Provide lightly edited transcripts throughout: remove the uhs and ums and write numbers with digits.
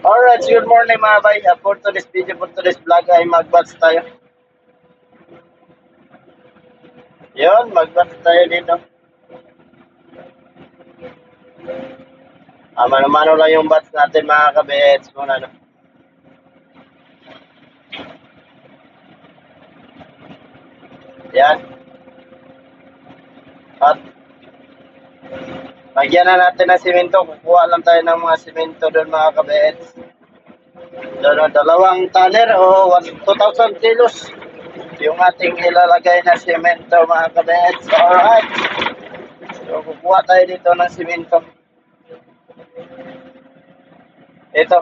Alright, good morning mga bay. For today's video, for today's vlog ay mag-bats tayo. Yun, mag-bats tayo dito. Mano-mano lang yung bats natin mga kabets muna, no? Yan. At lagyan na natin ng simento. Kukuha lang tayo ng mga simento doon mga kabets. Doon, dalawang tanner o 2,000 kilos yung ating ilalagay na simento mga kabets. Alright. So, kukuha tayo dito ng simento. Ito.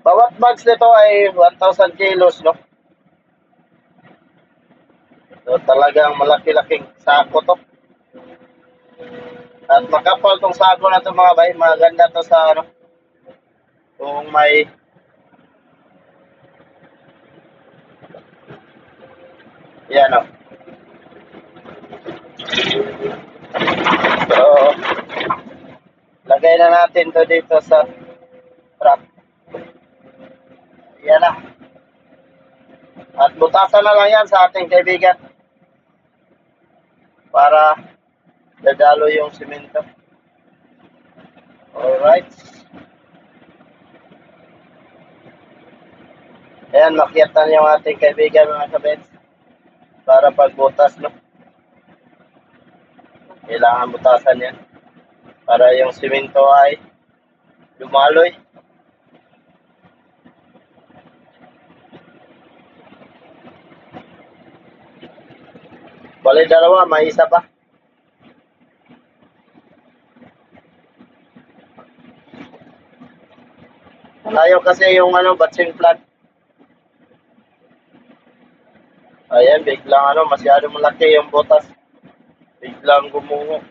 Bawat bags nito ay 1,000 kilos, no? So, talagang malaki-laking sako to. At makapal tong sako na to mga bay. Maganda to sa ano. Kung may yan, no? So, lagay na natin to dito sa truck. Yan na. At butasan na lang yan sa ating kaibigan. Para dadalo yung simento. Alright. Ayan, makyatan yung ating kaibigan mga kabets. Para pagbutas, no? Kailangan butasan yan. Para yung simento ay lumaloy. Bali dalawa, may isa pa. Tayo kasi yung ano, batching plant. Ayan, biglang ano, masyado malaki yung butas. Biglang gumungo.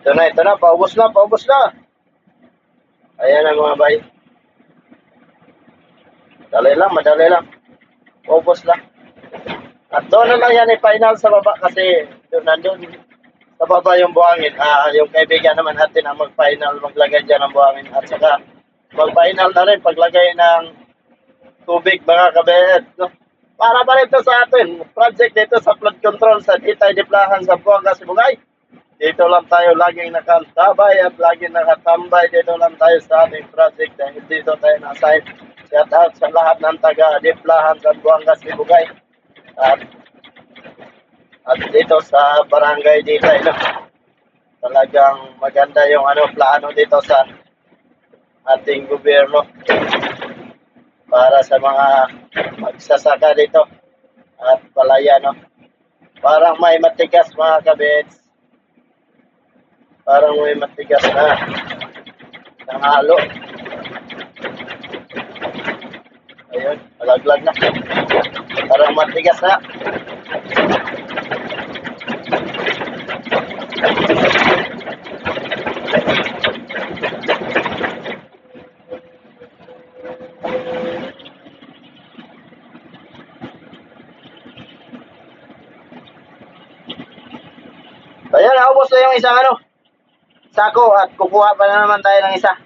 Ito na, paubos na, paubos na. Ayan ang mga bay. Madali lang. Paubos lang. At doon na lang yan i-final sa baba kasi nandun sa baba yung buhangin. Yung kaibigan naman natin ang mag-final, maglagay dyan ng buhangin. At saka mag-final na rin paglagay ng tubig mga kabet. No? Para pa rin ito sa atin. Project dito sa flood control sa Itay Diplahan sa Buanga, Sibugay. Dito lang tayo laging nakatabay at laging nakatambay. Dito lang tayo sa ating project dahil dito tayo na-assign. Shout out sa lahat ng taga-Diplahan sa Buanga, Sibugay. At dito sa barangay dito, talagang maganda yung plano dito sa ating gobyerno para sa mga magsasaka dito at palaya, no? Parang may matigas mga kabets. Parang may matigas na halo. Ayun, malaglag na. Parang matigas na. Ayan, naubos na yung isang sako at kukuha pa na naman tayo ng isa.